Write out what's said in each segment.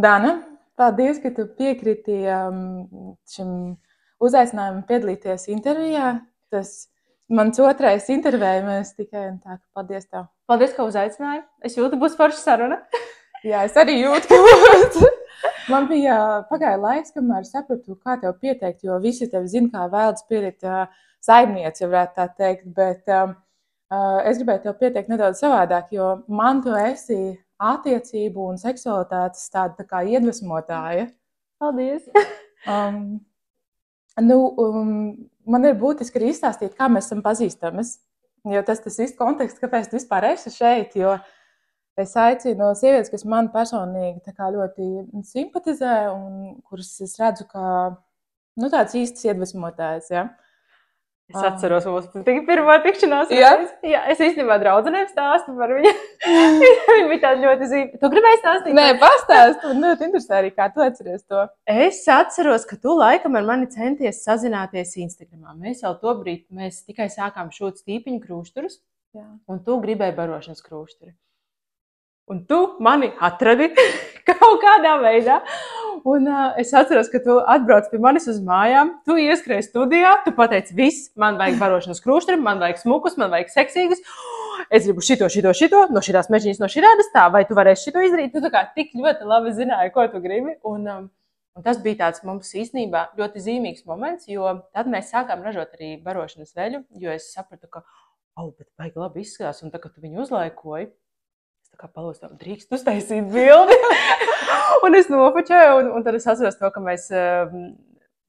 Dana, paldies, ka tu piekriti šim uzaicinājumam piedalīties intervijā. Tas mans otrais intervējums tikai un tā, paldies tev. Paldies, ka uzaicināji. Es jūtu, būs forša saruna. Jā, es arī jūtu, ka būs. Man bija pagāja laiks, kamēr sapratu, kā tev pieteikt, jo visi tevi zina, kā vēlas pietikt saimnieci, varētu tā teikt, bet es gribēju tev pieteikt nedaudz savādāk, jo man tu esi attiecību un seksualitātes tāda tā kā iedvesmotāja. Paldies. Man ir būtiski arī izstāstīt, kā mēs esam pazīstamas, jo tas īsti konteksts, kāpēc tu vispār esi šeit, jo es aicinu sievietes, kas man personīgi tā kā ļoti simpatizē un kuras es redzu kā tāds īstas iedvesmotājs, ja. Es atceros mūsu pirmo tikšanās. Jā? Jā, es īstenībā draudzenēm stāstu par viņu. Viņa bija tāda ļoti zīme. Tu gribēji stāstīt? Nē, pastāst. Man ļoti interesē arī, kā tu atceries to. Es atceros, ka tu laikam ar mani centies sazināties Instagramā. Mēs jau tobrīd, mēs tikai sākām šūt stīpiņu krūšturus. Jā. Un tu gribēji barošanas krūšturi. Un tu mani atradi kaut kādā veidā. Un es atceros, ka tu atbrauc pie manis uz mājām, tu ieskrēji studijā, tu pateici, viss, man vajag barošanas krūšturi, man vajag smukus, man vajag seksīgus, es gribu šito, no šitās mežģīnas, no šitādas tā, vai tu varēsi šito izdarīt? Tu tā kā tik ļoti labi zināji, ko tu gribi. Un tas bija tāds mums īstenībā ļoti zīmīgs moments, jo tad mēs sākām ražot arī barošanas veļu, jo es sapratu, ka, bet vajag labi izskatās, un tā, ka tu viņu uzlaikoji, kā palūstam, drīkst uztaisīt bildi. Un es nofočēju, un tad es atceros to, ka mēs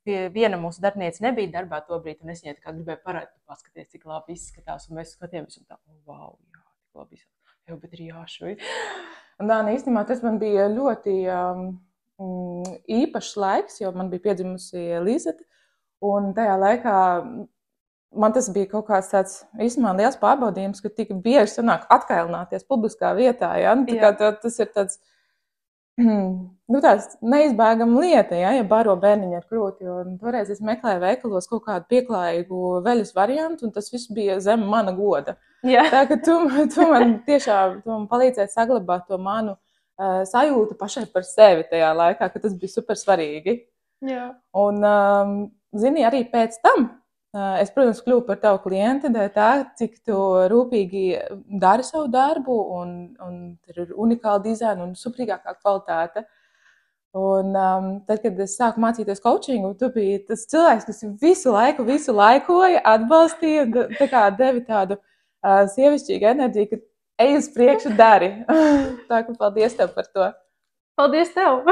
viena mūsu darbniece nebija darbā tobrīd, un es viņai tā kā gribēju parādīt, paskaties, cik labi izskatās, un mēs skatījāmies, un tā, wow, jā, tik labi izskatās, jau, bet ir jāšuj. Un Dāna, īstenībā tas man bija ļoti īpašs laiks, jo man bija piedzimusi Līzete, un tajā laikā man tas bija kaut kāds tāds īstenībā liels pārbaudījums, ka tik bieži sanāk atkailināties publiskā vietā, ja? Tā kā tas ir tāds, tāds neizbēgama lieta, ja baro bērniņu ar krūti, un toreiz es meklēju veikalos kaut kādu pieklājīgu veļas variantu, un tas viss bija zem mana goda. Jā. Tā, ka tu man tiešām palīdzēji saglabāt to manu sajūtu pašai par sevi tajā laikā, ka tas bija super svarīgi. Jā. Un, zini, arī pēc tam, es, protams, kļuvu par tavu klienti, tā, cik tu rūpīgi dari savu darbu, un tur ir unikāla dizaina un suprīgākā kvalitāte. Un tad, kad es sāku mācīties coachingu, tu biji tas cilvēks, kas visu laikoja, atbalstīja, tā kā devi tādu sievišķīgu enerģiju, ka ej uz priekšu, dari. Tā, ka paldies tev par to. Paldies tev!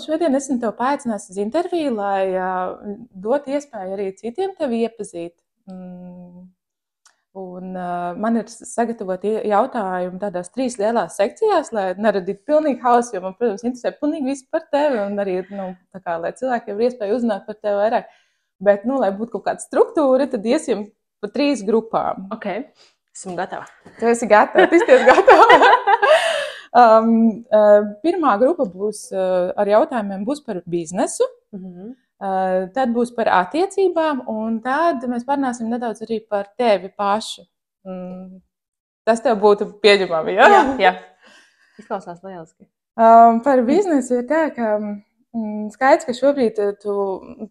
Šodien esmu tev paaicinājusi uz interviju, lai dot iespēju arī citiem tevi iepazīt. Un man ir sagatavoti jautājumi tādās 3 lielās sekcijās, lai neradītu pilnīgi hausu, jo man, protams, interesē pilnīgi viss par tevi, un arī, tā kā, lai cilvēkiem ir iespēja uzzināt par tevi vairāk. Bet, lai būtu kaut kāda struktūra, tad iesim pa 3 grupām. Ok, esmu gatava. Tu esi gatava, tu esi gatava. Pirmā grupa būs ar jautājumiem būs par biznesu, tad būs par attiecībām, un tad mēs parunāsim nedaudz arī par tevi pašu. Tas tev būtu pieņemami, ja? Jā. Izklausās lieliski. Par biznesu ir tā, ka skaidrs, ka šobrīd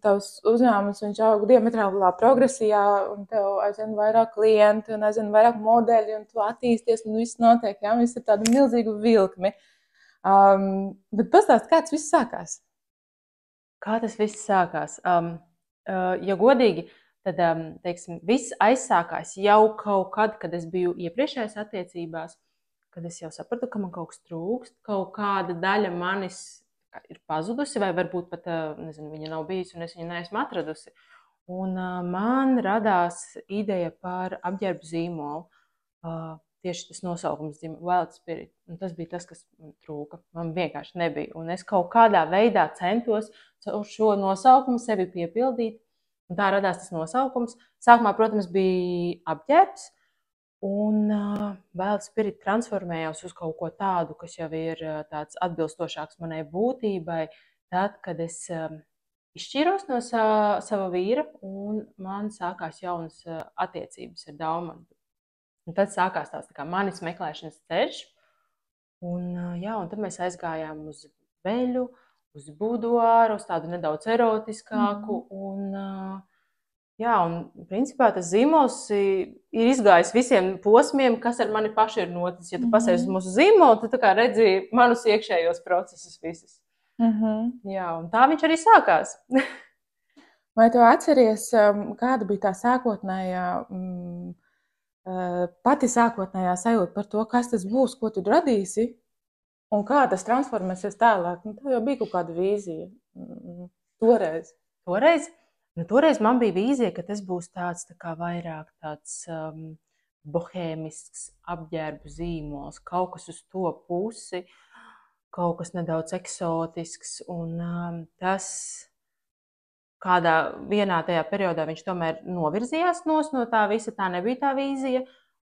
tavs uzņēmums viņš aug diametrālā progresijā, un tev aizvien vairāk klienti, un aizvien vairāk modeļi, un tu attīsties, un viss notiek, ja? Viss ir tādu milzīgu vilkmi. Bet pastāst, kā tas viss sākās? Kā tas viss sākās? Ja godīgi, tad, teiksim, viss aizsākās jau kaut kad, kad es biju iepriekšējās attiecībās, kad es jau sapratu, ka man kaut kas trūkst, kaut kāda daļa manis ir pazudusi, vai varbūt pat, nezinu, viņa nav bijusi, un es viņu neesmu atradusi. Un man radās ideja par apģērbu zīmolu. Tieši tas nosaukums Wild Spirit. Un tas bija tas, kas trūka. Man vienkārši nebija. Un es kaut kādā veidā centos uz šo nosaukumu sevi piepildīt. Un tā radās tas nosaukums. Sākumā, protams, bija apģērbs. Un Wild Spirit transformējās uz kaut ko tādu, kas jau ir tāds atbilstošāks manai būtībai. Tad, kad es izšķīros no sava vīra, un man sākās jaunas attiecības ar Daumantu. Un tad sākās tās tā kā manis meklēšanas ceļš. Un tad mēs aizgājām uz veļu, uz buduāru, uz tādu nedaudz erotiskāku. Un principā tas zīmols ir izgājis visiem posmiem, kas ar mani paši ir noticis. Ja tu pasēsi uz mūsu zīmolu, tu tā kā redzi manus iekšējos procesus visus. Jā, un tā viņš arī sākās. Vai tu atceries, kāda bija tā sākotnējā, pati sākotnējā sajūta par to, kas tas būs, ko tu radīsi, un kā tas transformēsies tālāk? Tev jau bija kaut kāda vīzija toreiz. Toreiz man bija vīzija, ka tas būs tāds tā kā vairāk tāds bohēmisks apģērbu zīmols, kaut kas uz to pusi, kaut kas nedaudz eksotisks, un tas kādā vienā tajā periodā viņš tomēr novirzījās no tā visa, tā nebija tā vīzija,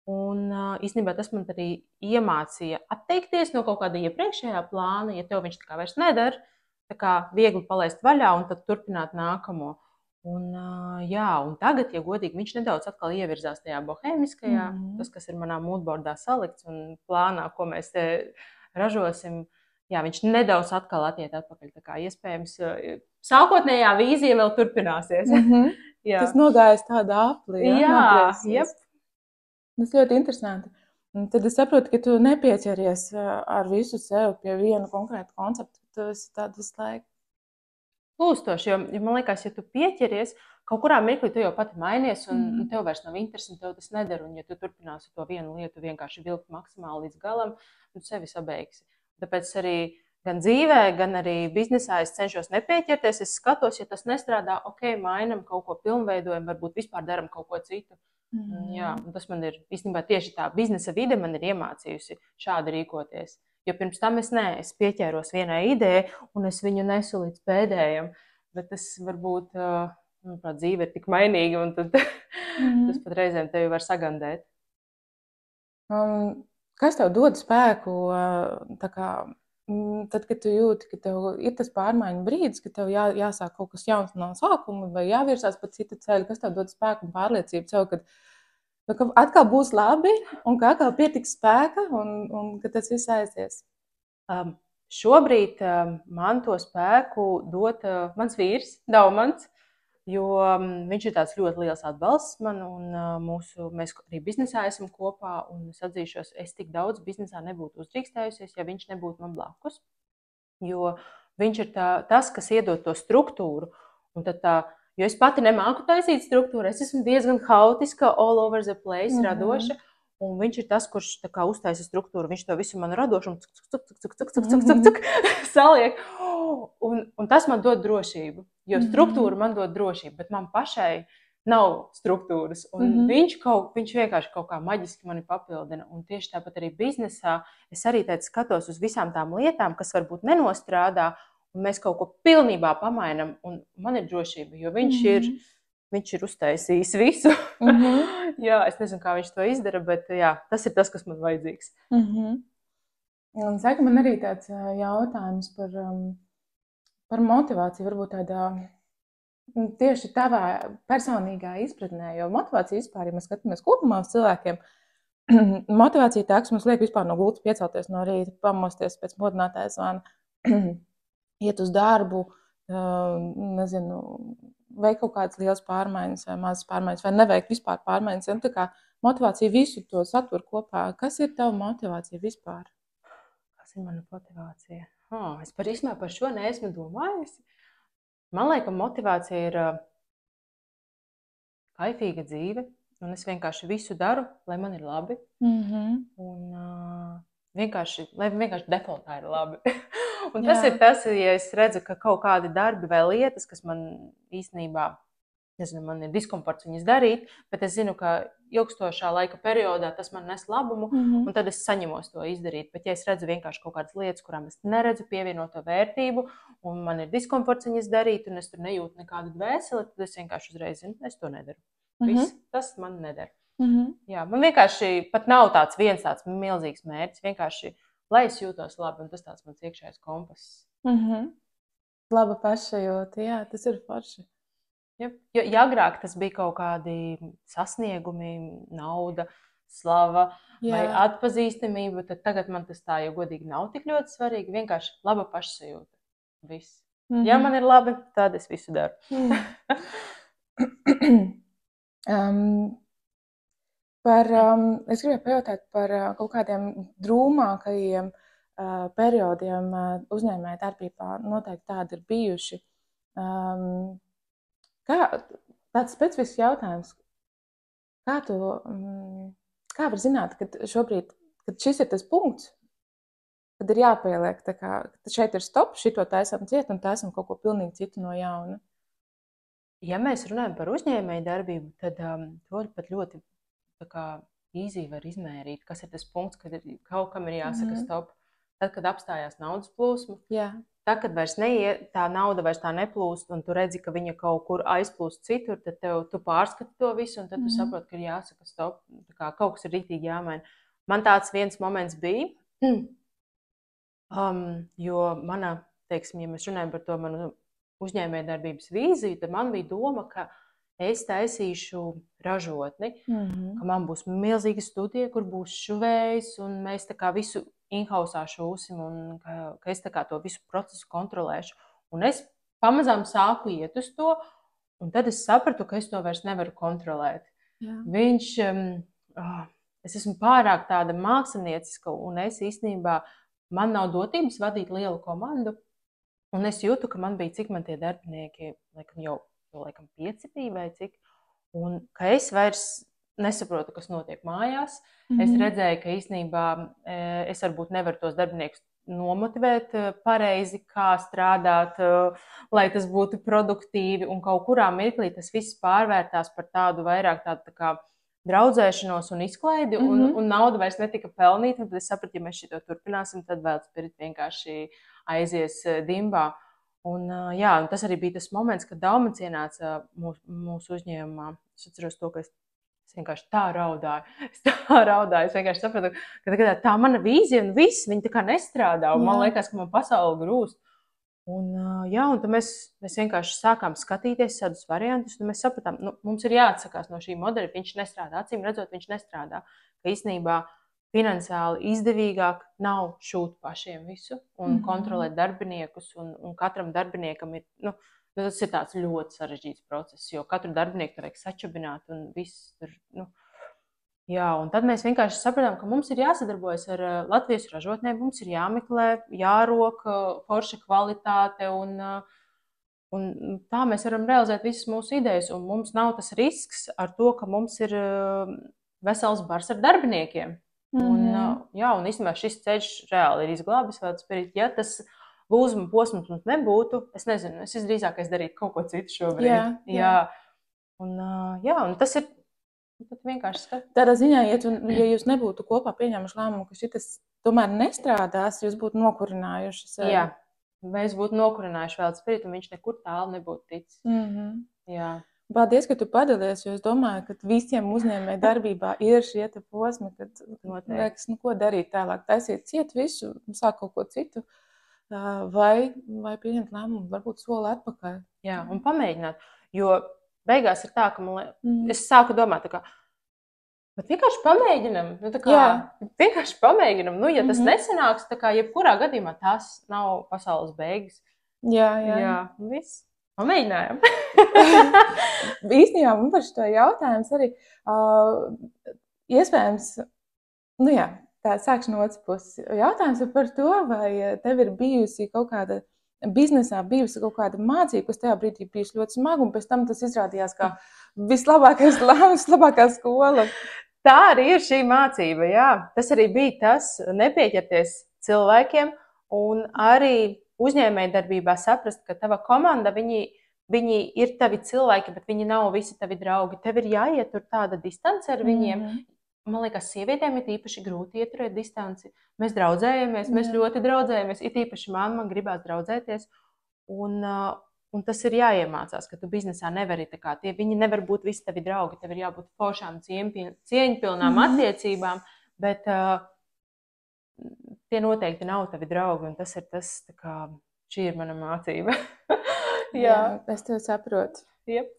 un īstenībā tas man arī iemācīja atteikties no kaut kāda iepriekšējā plāna, ja tev viņš tā kā vairs nedara, tā kā viegli palaist vaļā un tad turpināt nākamo. Un tagad, ja godīgi, viņš nedaudz atkal ievirzās tajā bohēmiskajā, tas, kas ir manā moodboardā salikts un plānā, ko mēs te ražosim, viņš nedaudz atkal attiet atpakaļ. Tā kā iespējams, sākotnējā vīzija vēl turpināsies. Tas nogājis tādā aplī. Jā. Tas ļoti interesanti. Un tad es saprotu, ka tu nepieķeries ar visu sev pie viena konkrēta koncepta. Tu esi tāda visu laiku plūstoši, jo man liekas, ja tu pieķeries, kaut kurā mirklī tu jau pati mainies un tev vairs nav interesi, un tev tas nedara. Un ja tu turpināsi to vienu lietu vienkārši vilkt maksimāli līdz galam, tu sevi sabeigsi. Tāpēc arī gan dzīvē, gan arī biznesā es cenšos nepieķerties. Es skatos, ja tas nestrādā, mainam kaut ko, pilnveidojam, varbūt vispār daram kaut ko citu. Un tas man ir īstenībā tieši tā biznesa vide man ir iemācījusi šādi rīkoties. Jo pirms tam es pieķēros vienai idejai, un es viņu nesu līdz pēdējam. Bet tas varbūt, dzīve ir tik mainīga, un tad tas pat reizēm tevi var sagandēt. Kas tev dod spēku, tad, kad tu jūti, ka tev ir tas pārmaiņu brīdis, ka tev jāsāk kaut kas jauns no sākuma, vai jāvirsās pa citu ceļu? Kas tev dod spēku un pārliecību sev, ka atkal būs labi, un ka atkal pietiks spēka, un ka tas viss aizies? Šobrīd man to spēku dod mans vīrs, Daumans, jo viņš ir tāds ļoti liels atbalsts man, un mēs arī biznesā esam kopā, un es atzīšos, es tik daudz biznesā nebūtu uzdrīkstējusies, ja viņš nebūtu man blakus, jo viņš ir tas, kas iedod to struktūru, un tad jo es pati nemāku taisīt struktūru, es esmu diezgan haotiska, all over the place, radoša, un viņš ir tas, kurš tā kā uztaisa struktūru, viņš to visu man radošu un saliek, un tas man dod drošību, jo struktūra man dod drošību, bet man pašai nav struktūras, un viņš vienkārši kaut kā maģiski mani papildina, un tieši tāpat arī biznesā es arī skatos uz visām tām lietām, kas varbūt nenostrādā, un mēs kaut ko pilnībā pamainam, un man ir drošība, jo viņš ir uztaisījis visu. Jā, es nezinu, kā viņš to izdara, bet tas ir tas, kas man vajadzīgs. Un saka, man arī tāds jautājums par motivāciju, varbūt tādā tieši tavā personīgā izpratnē, jo motivācija vispār, ja mēs skatāmies kopumā uz cilvēkiem, motivācija tā, kas mums liek vispār no gultas piecelties no rīta, pamosties pēc modinātāja zvana, iet uz darbu, nezinu, veikt kaut kādas liels pārmaiņas vai mazas pārmaiņas, vai neveikt vispār pārmaiņas. Un tā kā motivācija visu to satur kopā. Kas ir tava motivācija vispār? Kas ir mana motivācija? Es par šo neesmu domājusi. Man liekas, motivācija ir kaifīga dzīve, un es vienkārši visu daru, lai man ir labi. Un lai vienkārši defaultā ir labi. Un tas ir tas, ja es redzu, ka kaut kādi darbi vai lietas, kas man īstenībā, nezinu, man ir diskomforts viņas darīt, bet es zinu, ka ilgstošā laika periodā tas man nes labumu, un tad es saņemos to izdarīt. Bet ja es redzu vienkārši kaut kādas lietas, kurām es neredzu pievienoto vērtību, un man ir diskomforts viņas darīt, un es tur nejūtu nekādu dvēseli, tad es vienkārši uzreiz zinu, es to nedaru. Viss, tas man nedara. Jā, man vienkārši pat nav viens tāds milzīgs mērķis, vienkārši lai es jūtos labi, un tas tāds mans iekšējais kompass. Laba pašsajūta, jā, tas ir forši. Jo agrāk tas bija kaut kādi sasniegumi, nauda, slava Jā. vai atpazīstamība, tad tagad man tas tā, ja godīgi, nav tik ļoti svarīgi. Vienkārši laba pašsajūta. Viss. Ja man ir labi, tad es visu daru. Es gribēju pajautāt par kaut kādiem drūmākajiem periodiem uzņēmēja darbībā. Noteikti tādi ir bijuši. Tāds specifisks jautājums. Kā var zināt, kad šobrīd, kad šis ir tas punkts, kad ir jāpieliek, ka šeit ir stop, šito taisam ciet un taisam kaut ko pilnīgi citu no jauna? Ja mēs runājam par uzņēmēju darbību, tad to pat ļoti easy var izmērīt, kas ir tas punkts, kad kaut kam ir jāsaka stop. Tad, kad apstājās naudas plūsma, tad, kad vairs tā nauda vairs tā neplūst, un tu redzi, ka viņa kaut kur aizplūst citur, tad tu pārskati to visu, un tad tu saproti, ka ir jāsaka stop. Kaut kas ir rītīgi jāmaina. Man tāds viens moments bija, jo mana, teiksim, ja mēs runājam par to manu uzņēmējdarbības vīziju, tad man bija doma, ka es taisīšu ražotni, ka man būs milzīga studija, kur būs šuvējs, un mēs tā kā visu in-housā šūsim, un ka es tā kā to visu procesu kontrolēšu. Un es pamazām sāku iet uz to, un tad es sapratu, ka es to vairs nevaru kontrolēt. Es esmu pārāk tāda mākslinieciska, un es īstenībā, man nav dotības vadīt lielu komandu, un es jūtu, ka man bija, cik man tie darbinieki, jau 5 bija vai cik, un ka es vairs nesaprotu, kas notiek mājās. Es redzēju, ka īstenībā es varbūt nevaru tos darbiniekus nomotivēt pareizi, kā strādāt, lai tas būtu produktīvi, un kaut kurā mirklī tas viss pārvērtās par tādu vairāk tādu tā kā draudzēšanos un izklaidi, un nauda vairs netika pelnīta, un tad es sapratu, ja mēs šito turpināsim, tad vēl Spirit vienkārši aizies dimbā. Un tas arī bija tas moments, kad Daumac ienāca mūsu uzņēmumā. Es atceros to, ka es vienkārši tā raudāju. Es vienkārši sapratu, ka tā mana vīzija un viss, viņi tā kā nestrādā, un man liekas, ka man pasaule grūst. Un tad mēs vienkārši sākām skatīties tādus variantus, un mēs sapratām, mums ir jāatsakās no šī modeļa, viņš nestrādā. Acīm redzot, viņš nestrādā. Ka īstenībā finansiāli izdevīgāk nav šūt pašiem visu un kontrolēt darbiniekus, un katram darbiniekam ir, tas ir tāds ļoti sarežģīts process, jo katru darbinieku tur vajag sačabināt un viss tur, un tad mēs vienkārši sapratām, ka mums ir jāsadarbojas ar Latvijas ražotnēm, mums ir jāmeklē, jārok forša kvalitāte, un tā mēs varam realizēt visas mūsu idejas, un mums nav tas risks ar to, ka mums ir vesels bars ar darbiniekiem. Un īstenībā šis ceļš reāli ir izglābis vēl Spirit. Ja tas lūzuma posms mums nebūtu, es nezinu, es drīzāk darītu kaut ko citu šobrīd. Un tas ir vienkārši skats. Tādā ziņā, ja jūs nebūtu kopā pieņēmuši lēmumu, ka šitas tomēr nestrādās, jūs būtu nokurinājuši sevi. Jā, mēs būtu nokurinājuši vēl Spirit, un viņš nekur tālu nebūtu ticis. Paldies, ka tu padalies, jo es domāju, ka visiem uzņēmēju darbībā ir šie te posmi, kad liekas, ko darīt tālāk, taisīt ciet visu, sāk kaut ko citu, vai pieņemt lēmumu, varbūt soli atpakaļ. Jā, un pamēģināt, jo beigās ir tā, ka es sāku domāt, bet vienkārši pamēģinam, vienkārši pamēģinam, ja tas nesanāks, jebkurā gadījumā tas nav pasaules beigas. Jā, viss. Pamēģinājām. Īstenībā man par šo jautājums arī iespējams, tā sākšu no otras puses. Jautājums ir par to, vai tev ir bijusi kaut kāda biznesā, bijusi kaut kāda mācība, kas tajā brīdī bijusi ļoti smaga, un pēc tam tas izrādījās kā vislabākais lēmums, labākā skola. Tā arī ir šī mācība, jā. Tas arī bija tas nepieķerties cilvēkiem un arī uzņēmējdarbībā saprast, ka tava komanda, viņi ir tavi cilvēki, bet viņi nav visi tavi draugi. Tev ir jāiet tur tāda distance ar viņiem. Man liekas, sievietēm ir īpaši grūti ieturēt distanci. Mēs draudzējamies, mēs ļoti draudzējamies. Ir īpaši man gribās draudzēties. Un tas ir jāiemācās, ka tu biznesā nevari viņi nevar būt visi tavi draugi. Tev ir jābūt foršām, cieņpilnām attiecībām, bet tie noteikti nav tavi draugi, un tas ir tas, šī ir mana mācība. Jā, es tev saprotu. Yep.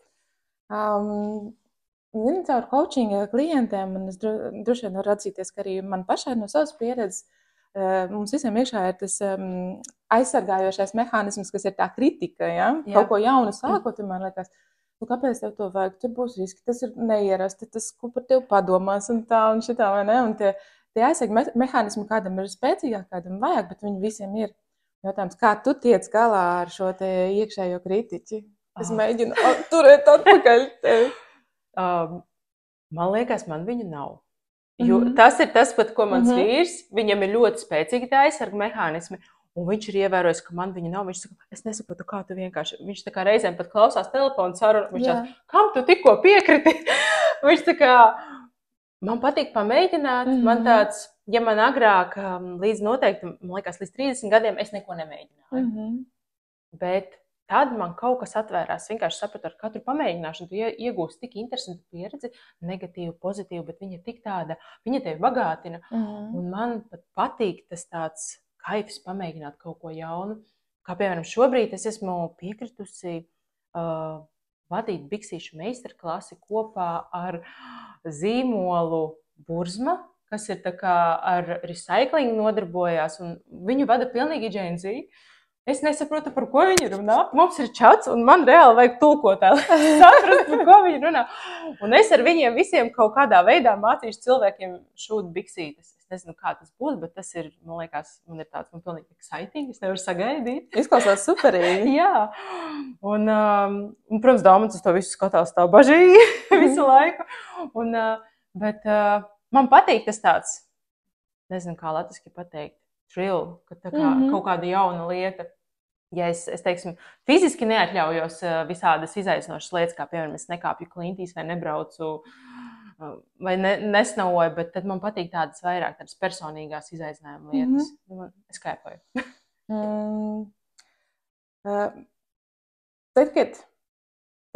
Zini, caur coachinga klientiem, un es droši vien varu atzīties, ka arī man pašai no savas pieredzes mums visiem iekšā ir tas aizsargājošais mehānisms, kas ir tā kritika, ja? Jā. Kaut ko jaunu sākot, man liekas, nu, kāpēc tev to vajag? Tur būs riski, tas ir neierasti, tas, ko par tevi padomās un tā un šitā, vai ne? Un tie aizsarga mehānismi kādam ir spēcīgāk, kādam vajag, bet viņi visiem ir. Jautājums, kā tu tiec galā ar šo te iekšējo kritiķi? Es mēģinu turēt atpakaļ tevi. Man liekas, man viņu nav. Jo tas ir tas, pat, ko mans vīrs, viņam ir ļoti spēcīgi tā aizsarga mehānismi, un viņš ir ievērojis, ka man viņu nav. Viņš saka, es nesaprotu, kā tu vienkārši, viņš tā kā reizēm pat klausās telefonu sarunu, viņš tās, kam tu tikko piekriti? Viņš tā kā, man patīk pamēģināt, man tāds, ja man agrāk līdz noteikti, man liekas, līdz 30 gadiem es neko nemēģināju. Bet tad man kaut kas atvērās, vienkārši sapratu ar katru pamēģināšanu, tu iegūsi tik interesantu pieredzi, negatīvu, pozitīvu, bet viņa ir tik tāda, viņa tevi bagātina. Un man pat patīk tas tāds kaifs pamēģināt kaut ko jaunu. Kā piemēram šobrīd es esmu piekritusi vadīt biksīšu meistarklasi kopā ar zīmolu Burzma, kas ir tā kā ar recycling nodarbojās, un viņu vada pilnīgi Gen Z. Es nesaprotu, par ko viņi runā. Mums ir čats, un man reāli vajag tulkotāju, lai saprast, par ko viņi runā. Un es ar viņiem visiem kaut kādā veidā mācīšu cilvēkiem šūt biksītes. Es nezinu, kā tas būs, bet tas ir, man liekas, man ir tāds, man pilnīgi exciting. Es nevaru sagaidīt. Izklausās superīgi. Jā. Un, protams, Dāmans uz to visu skatās tā bažīgi visu laiku. Un, bet man patīk tas tāds, nezinu, kā latviski pateikt, thrill, ka tā kā kaut kāda jauna lieta. Ja es teiksim, fiziski neatļaujos visādas izaicinošas lietas, kā piemēram, es nekāpju klintīs vai nebraucu vai nesnauoju, bet tad man patīk tādas vairāk tādas personīgās izaicinājuma lietas. Es kaipoju.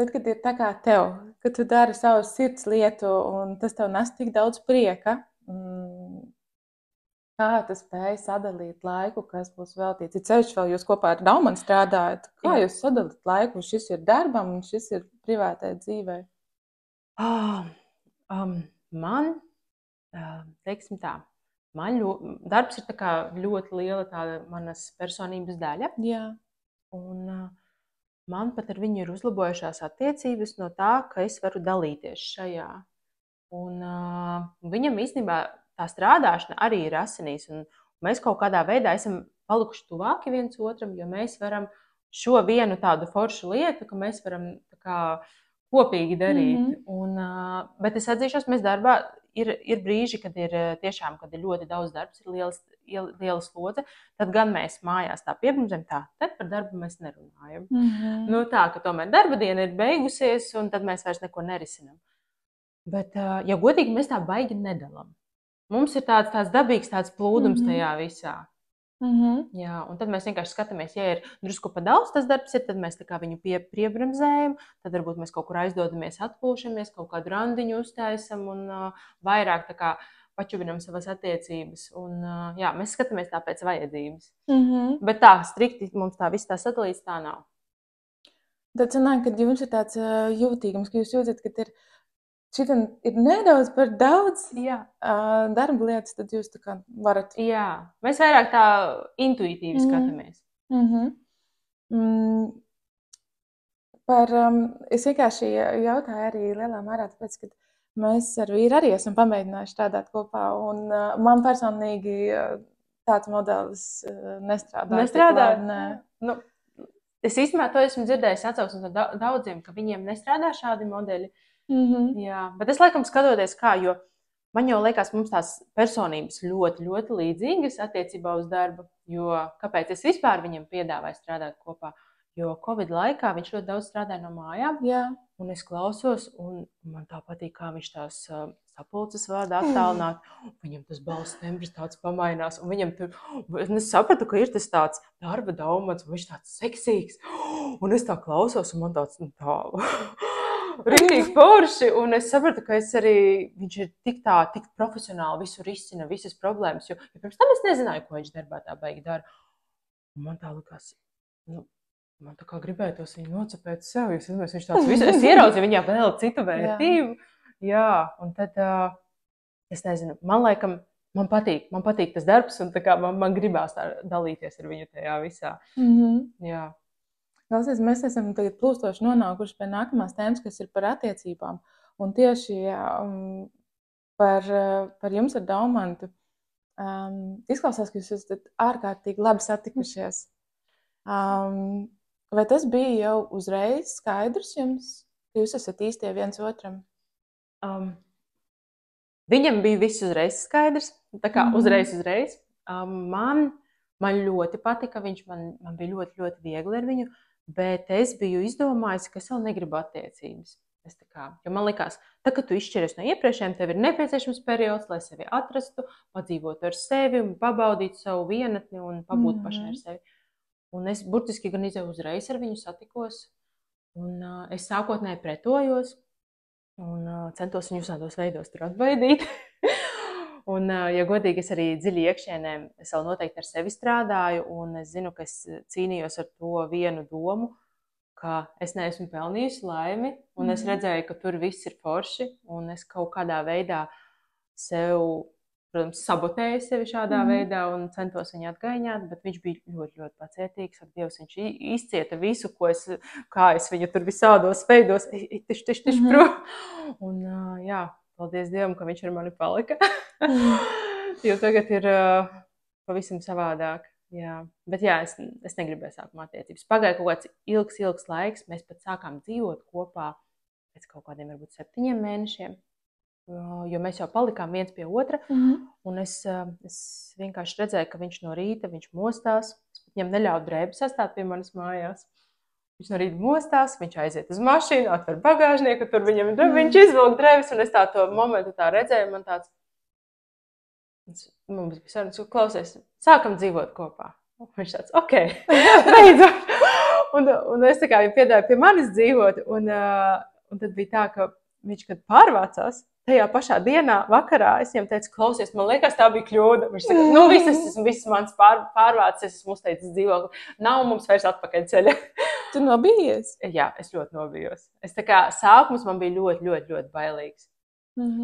Tad, kad ir tā kā tev, ka tu dari savu sirds lietu un tas tev nes tik daudz prieka, kā tu spēj sadalīt laiku, kas būs veltīts? Ir ceļš vēl jūs kopā ar Daumanu strādājat. Kā jūs sadalīt laiku? Šis ir darbam un šis ir privātai dzīvei? Man, teiksim tā, darbs ir tā kā ļoti liela tāda manas personības daļa. Jā. Un man pat ar viņu ir uzlabojušās attiecības no tā, ka es varu dalīties šajā. Un viņam īstenībā tā strādāšana arī ir asinīs, un mēs kaut kādā veidā esam palikuši tuvāki viens otram, jo mēs varam šo vienu tādu foršu lietu, ka mēs varam tā kā kopīgi darīt. Bet es atzīšos, mēs darbā ir brīži, kad ir tiešām, kad ir ļoti daudz darbs, ir liela slodze, tad gan mēs mājās tā piebremzam, tad par darbu mēs nerunājam. Nu tā, ka tomēr darba diena ir beigusies, un tad mēs vairs neko nerisinam. Bet, ja godīgi, mēs tā baigi nedalām. Mums ir tāds dabīgs tāds plūdums tajā visā. Jā, un tad mēs vienkārši skatāmies, ja ir drusku pa daudz tas darbs ir, tad mēs tā kā viņu piebremzējam, tad varbūt mēs kaut kur aizdodamies, atpūšamies, kaut kādu randiņu uztaisam un vairāk tā kā pačubinam savas attiecības. Un jā, mēs skatāmies tā pēc vajadzības. Bet tā, strikti mums tā viss tā sadalīts, tā nav. Tad sanāk, kad jums ir tāds jūtīgums, ka jūs jūtat, ka šitam ir nedaudz par daudz darba lietas, tad jūs tā kā varat. Jā, mēs vairāk tā intuitīvi skatāmies. Es vienkārši jautāju arī lielā mērā, tāpēc, ka mēs ar vīru arī esam pamēģinājuši strādāt kopā, un man personīgi tāds modelis nestrādā. Nestrādā? Nu, es īstenībā to esmu dzirdējis atsauksmes no daudziem, ka viņiem nestrādā šādi modeļi. Jā, bet es laikam skatoties kā, jo man jau liekas, mums tās personības ļoti, ļoti līdzīgas attiecībā uz darbu, jo kāpēc es vispār viņam piedāvāju strādāt kopā, jo Covid laikā viņš ļoti daudz strādāja no mājām, un es klausos, un man tā patīk, kā viņš tās sapulces vārda attālināt, viņam tas balss tembrs tāds pamainās, un viņam tur, es sapratu, ka ir tas tāds darba Daumans, un viņš tāds seksīgs, un es tā klausos, un man tāds, rītīgi forši, un es sapratu, ka viņš ir tik profesionāli visu risina, visas problēmas, jo pirms tam es nezināju, ko viņš darbā tā baigi dara. Un man tā likās, man tā kā gribētos viņu nocepēt sev, jo viņš tāds visu, es ieraudzīju viņā vēl citu vērtību. Jā, un tad, es nezinu, man patīk tas darbs, un tā kā man gribās tā dalīties ar viņu tajā visā. Jā. Klausies, mēs esam tagad plūstoši nonākuši pie nākamās tēmas, kas ir par attiecībām. Un tieši par jums ar Daumantu. Izklausās, ka jūs esat ārkārtīgi labi satikušies. Vai tas bija jau uzreiz skaidrs jums, ka jūs esat īstie viens otram? Viņam bija viss uzreiz skaidrs, tā kā uzreiz. Man ļoti patika, man bija ļoti, ļoti viegli ar viņu, bet es biju izdomājusi, ka es vēl negribu attiecības. Jo man likās, kad tu izšķiries no iepriekšējiem, tev ir nepieciešams periods, lai sevi atrastu, padzīvotu ar sevi un pabaudītu savu vienatni un pabūt pašai ar sevi. Un es burtiski gan uzreiz ar viņu satikos, un es sākotnēji pretojos un centos viņu visādos veidos tur atbaidīt. Un, ja godīgi, es arī dziļi iekšienē es vēl noteikti ar sevi strādāju, un es zinu, ka es cīnījos ar to vienu domu, ka es neesmu pelnījusi laimi, un es redzēju, ka tur viss ir forši, un es kaut kādā veidā sev, protams, sabotēju sevi šādā veidā un centos viņu atgaiņāt, bet viņš bija ļoti, ļoti pacietīgs. Ar Dievs, viņš izcieta visu, kā es viņu tur visādos veidos, tiši prom. Un, jā, paldies Dievam, ka viņš ar mani palika. Jo tagad ir pavisam savādāk. Jā. Bet jā, es negribēju sākumā attiecības. Pagāja kaut kāds ilgs laiks. Mēs pat sākām dzīvot kopā pēc kaut kādiem varbūt 7 mēnešiem. Jo mēs jau palikām viens pie otra. Un es vienkārši redzēju, ka viņš no rīta, viņš mostās. Es pat viņam neļauju drēbes sastāt pie manas mājās. Viņš no rīta mostās, viņš aiziet uz mašīnu, atver bagāžnieku, tur viņš izvilk drēbes, un es to momentu tā redzēju, man tāds, mums bija sarunas, klausies, sākam dzīvot kopā. Un viņš tāds, ok, beidzot. Un es tā kā viņu piedāju pie manis dzīvot, un tad bija tā, ka viņš, kad pārvācās, tajā pašā dienā, vakarā, es viņam teicu, klausies, man liekas, tā bija kļūda. Viņš saka, viss mans pārvācis, es esmu uzteicis dzīvokli, nav mums vairs atpakaļ ceļa. Tu nobijies? Jā, es ļoti nobijos. Es tā kā sākums man bija ļoti, ļoti, ļoti bailīgs.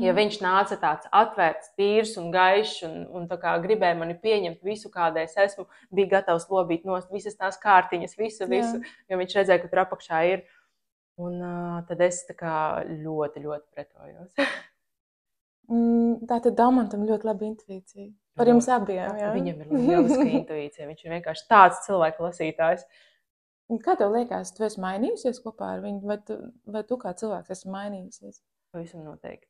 Ja viņš nāca tāds atvērts, tīrs un gaišs un tā kā gribēja mani pieņemt visu, kāda es esmu, bija gatavs lobīt nost visas tās kārtiņas, visu, jo viņš redzēja, ka tur apakšā ir. Un tad es tā kā ļoti, ļoti pretojos. Tātad Daumantam ļoti laba intuīcija. Par jums abiem, jā? Viņam ir lieliska intuīcija. Viņš ir vienkārši tāds cilvēku lasītājs. Kā tev liekas, tu esi mainījusies kopā ar viņu? Vai tu kā cilvēks esi mainījusies? Pavisam noteikti.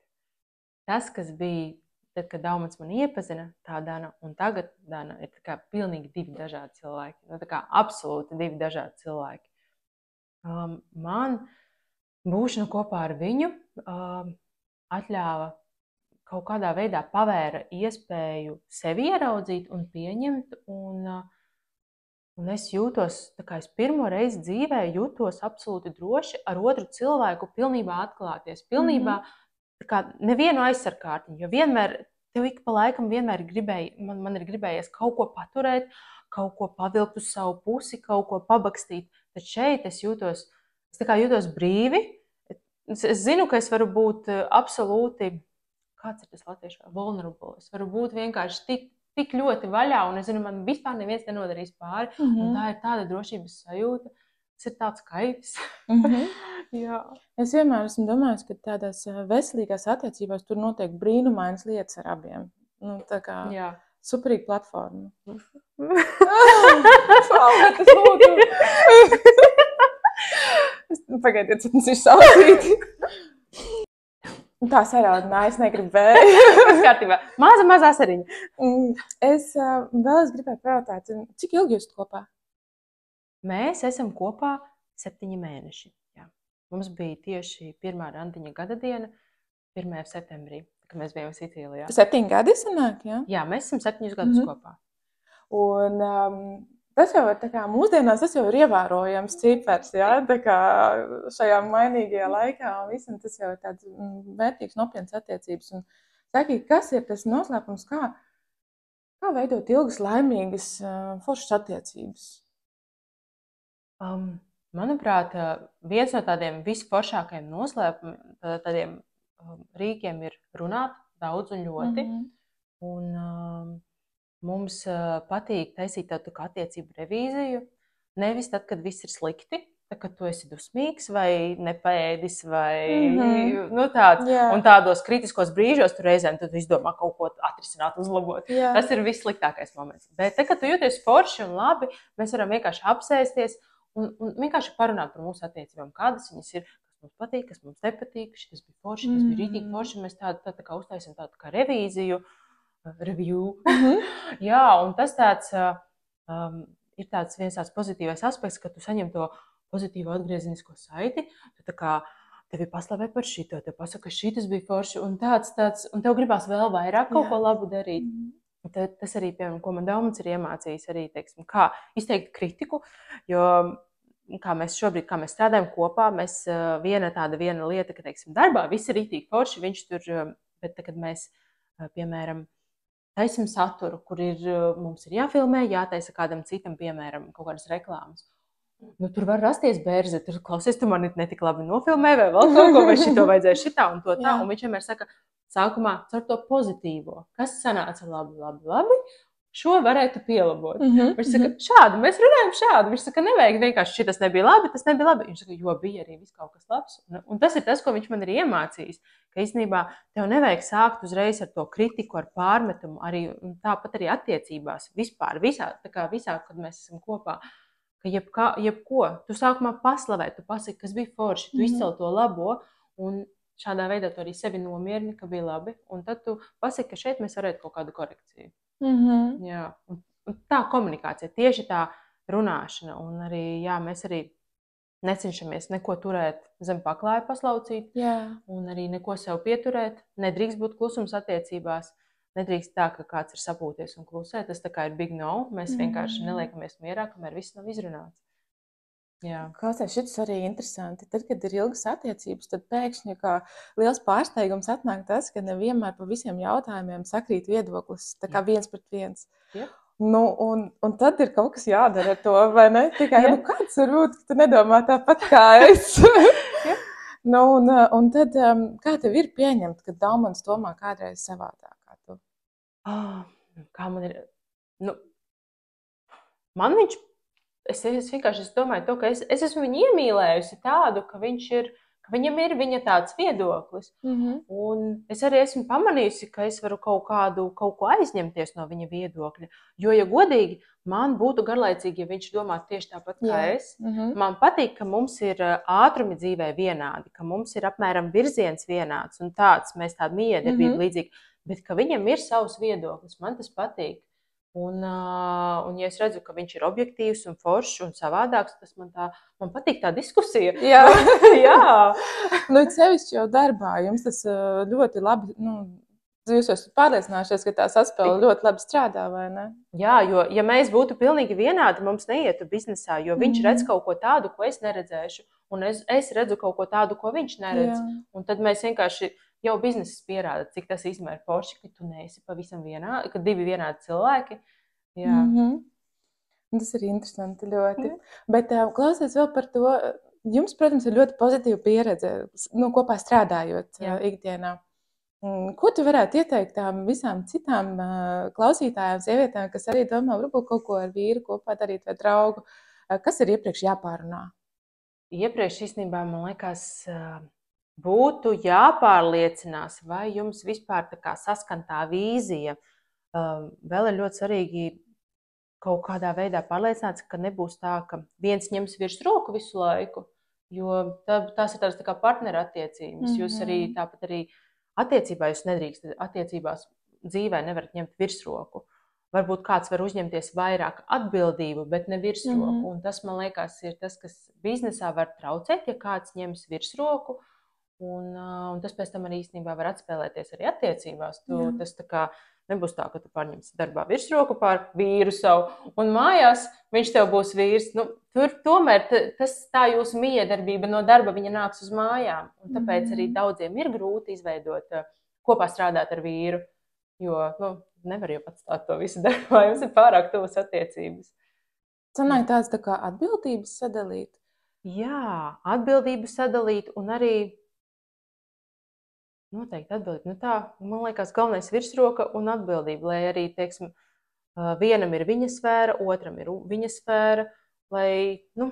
Tas, kas bija, tad, kad Daumans man iepazina, tā Dana, un tagad Dana ir tā kā pilnīgi 2 dažādi cilvēki. Tā kā absolūti 2 dažādi cilvēki. Man būšana kopā ar viņu atļāva kaut kādā veidā pavēra iespēju sevi ieraudzīt un pieņemt, un es jūtos, tā kā es pirmo reizi dzīvē jūtos absolūti droši ar otru cilvēku pilnībā atklāties, pilnībā tā kā nevienu aizsarkārtiņu, jo vienmēr, tev ik pa laikam vienmēr man ir gribējies kaut ko paturēt, kaut ko pavilkt uz savu pusi, kaut ko pabakstīt, tad šeit es jūtos brīvi, es zinu, ka es varu būt absolūti, kāds ir tas latviešu, vulnerable, es varu būt vienkārši tik ļoti vaļā, un es zinu, man vispār neviens nenodarīs pāri, un tā ir tāda drošības sajūta, tas ir tāds kaifs. Jā. Es vienmēr esmu domājis, ka tādās veselīgās attiecībās tur notiek brīnumainas lietas ar abiem. Tā kā superīga platforma. Tas lūdzu. Pagaidiet, tas ir sausīti. Tā sarādināja, es negribēju. Kārtībā. Mazā sariņa. Es gribēju pajautāt, cik ilgi jūs kopā? Mēs esam kopā 7 mēneši. Jā. Mums bija tieši pirmā randiņa gada diena, 1. septembrī, kad mēs bijām Sicīlijā. 7 gadi sanāk, jā? Jā, mēs esam 7 gadus kopā. Un tas jau ir tā kā mūsdienās, tas jau ir ievērojams cipars, jā? Tā kā šajā mainīgajā laikā un visam tas jau ir tāds vērtīgs nopietns attiecības. Un saki, kas ir tas noslēpums, kā veidot ilgas, laimīgas, foršas attiecības? Manuprāt, viens no tādiem visforšākajiem noslēpumiem, tādiem rīkiem ir runāt daudz un ļoti. Un mums patīk taisīt tādu kā attiecību revīziju. Nevis tad, kad viss ir slikti, tad, kad tu esi dusmīgs vai nepaēdis vai tāds. Un tādos kritiskos brīžos tu reizēm tad izdomā kaut ko atrisināt, uzlabot. Tas ir vissliktākais moments. Bet tad, kad tu jūties forši un labi, mēs varam vienkārši apsēsties un vienkārši parunāt par mūsu attiecībām, kādas viņas ir, kas mums patīk, kas mums nepatīk, šis bija forši, tas bija rītīgi forši, mēs tādu kā uztaisam tādu kā revīziju, Jā, un tas tāds ir viens tāds pozitīvais aspekts, ka tu saņem to pozitīvo atgriezenisko saiti, tu tā kā tevi paslavē par šito, tev pasaka, ka šitas bija forši, un un tev gribās vēl vairāk kaut ko labu darīt. Tas arī, piemēram, ko man Daumanis ir iemācījis arī, teiksim, kā izteikt kritiku, jo kā mēs strādājam kopā, mēs viena lieta, ka, teiksim, darbā viss ir rītīgi forši, viņš tur, bet kad mēs, piemēram, taisim saturu, kur mums ir jāfilmē, jātaisa kādam citam, piemēram, kaut kādas reklāmas. Tur var rasties bērze, tur klausies, tu mani netik labi nofilmē, vai vēl kaut ko, vai šito vajadzēja šitā un to tā. Un viņš vienmēr saka, sākumā caur to pozitīvo, kas sanāca labi, šo varētu pielabot. Viņš saka, šādi, mēs runājam šādi. Viņš saka, nevajag vienkārši šitas nebija labi, tas nebija labi. Viņš saka, jo bija arī viss kaut kas labs. Un tas ir tas, ko viņš man ir iemācījis, ka īstenībā tev nevajag sākt uzreiz ar to kritiku, ar pārmetumu, arī, un tāpat arī attiecībās, vispār, visā, kad mēs esam kopā. Ka jebko, tu sākumā paslavē, tu pasaki, kas bija forši, tu izcel to labo, un šādā veidā tu arī sevi nomierini, ka bija labi, un tad tu pasaki, ka šeit mēs varētu kaut kādu korekciju. Jā, un tā komunikācija, tieši tā runāšana, un arī, jā, mēs arī necenšamies neko turēt zem paklāja paslaucīt, un arī neko sev pieturēt, nedrīkst būt klusums attiecībās. Nedrīkst tā, ka kāds ir sapūties un klusē. Tas tā kā ir big no. Mēs vienkārši neliekamies mierā, kamēr viss nav izrunāts. Klausies, šis arī interesanti. Tad, kad ir ilgas attiecības, tad pēkšņi kā liels pārsteigums atnāk tas, ka nevienmēr par visiem jautājumiem sakrīt viedoklis, tā kā viens pret viens. Nu, un tad ir kaut kas jādara ar to, vai ne? Tikai, kāds var būt, ka tu nedomā tāpat kā es? Un tad, kā tev ir pieņemt, ka Daumanis domā kādreiz savādāk? Kā man ir, man viņš, es vienkārši domāju to, ka es esmu viņu iemīlējusi tādu, ka viņam ir viņa tāds viedoklis, un es arī esmu pamanījusi, ka es varu kaut ko aizņemties no viņa viedokļa, jo, ja godīgi, man būtu garlaicīgi, ja viņš domā tieši tāpat kā es. Man patīk, ka mums ir ātrumi dzīvē vienādi, ka mums ir apmēram virziens vienāds un mēs tādu miedarbību līdzīgi. Bet, ka viņam ir savs viedoklis, man tas patīk. Un ja es redzu, ka viņš ir objektīvs un foršs un savādāks, tas man patīk tā diskusija. Jā. Sevišķi jau darbā, jums tas ļoti labi, jūs esat pārliecinājušies, ka tā saspēle ļoti labi strādā, vai ne? Jā, jo, ja mēs būtu pilnīgi vienādi, mums neietu biznesā, jo viņš redz kaut ko tādu, ko es neredzēšu, un es redzu kaut ko tādu, ko viņš neredz. Un tad mēs vienkārši jau bizness pierāda, cik tas īstenībā ir forši, ka tu neesi pavisam vienādi, ka divi vienādi cilvēki. Jā. Tas ir interesanti ļoti. Bet klausies vēl par to, jums, protams, ir ļoti pozitīva pieredze, kopā strādājot ikdienā. Ko tu varētu ieteikt tām visām citām klausītājām, sievietēm, kas arī domā, varbūt kaut ko ar vīru kopā darīt vai draugu? Kas ir iepriekš jāpārunā? Iepriekš īstenībā, man liekas, būtu jāpārliecinās, vai jums vispār tā kā saskan tā vīzija. Vēl ir ļoti svarīgi kaut kādā veidā pārliecināts, ka nebūs tā, ka viens ņems virsroku visu laiku, jo tās ir tādas tā kā partneru attiecības. Jūs arī tāpat arī attiecībā jūs nedrīkstat, attiecībās dzīvē nevarat ņemt virsroku. Varbūt kāds var uzņemties vairāk atbildību, bet ne virsroku. Un tas, man liekas, ir tas, kas biznesā var traucēt, ja kāds ņems virsroku. Un tas pēc tam arī īstenībā var atspēlēties arī attiecībās. Tas tā kā nebūs tā, ka tu pārņemsi darbā virsroku pār vīru savu, un mājās viņš tev būs vīrs. Tur tomēr tā jūsu miedarbība no darba, viņa nāks uz mājām. Un tāpēc arī daudziem ir grūti izveidot, kopā strādāt ar vīru, jo nevar jau atstāt to visu darbā, jums ir pārāk tuvas attiecības. Sanāk tāds tā kā atbildības sadalīt? Jā, atbildības sadalīt un arī Noteikti atbildība. Nu tā, man liekas, galvenais virsroka un atbildība, lai arī, teiksim, vienam ir viņa sfēra, otram ir viņa sfēra, lai, nu,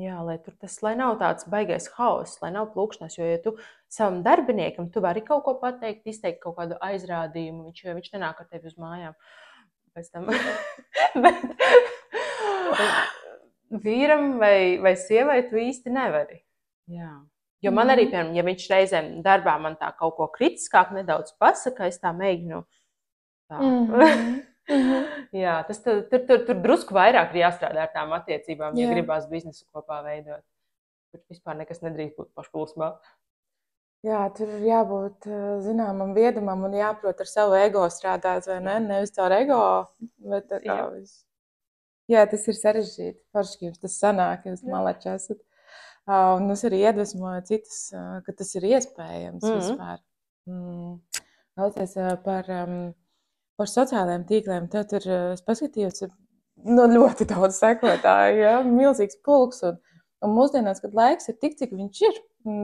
jā, lai nav tāds baigais hauss, lai nav plūkšanās, jo, ja tu savam darbiniekam, tu vari kaut ko pateikt, izteikt kaut kādu aizrādījumu, viņš nenāk ar tevi uz mājām. Pēc tam. Bet vīram vai sievai tu īsti nevari. Jā. Jo man arī, piemēram, ja viņš reizēm darbā man tā kaut ko kritiskāk nedaudz pasaka, es tā mēģinu tā. Jā, tas tur drusku vairāk ir jāstrādā ar tām attiecībām, ja gribās biznesu kopā veidot. Tur vispār nekas nedrīkst būt pašplūsmā. Jā, tur ir jābūt zināmam viedumam un jāprot ar savu ego strādāt, vai ne? Nevis caur ego, bet tā kā viss. Jā, tas ir sarežģīti. Forši, ka jums tas sanāk, jūs maleči esat. Un es arī iedvesmoju citus, ka tas ir iespējams vispār. Klausies par sociālajiem tīkliem. Tad tur es paskatījos ļoti daudz sekotāju, ja? Milzīgs pulks. Un mūsdienās, kad laiks ir tik, cik viņš ir,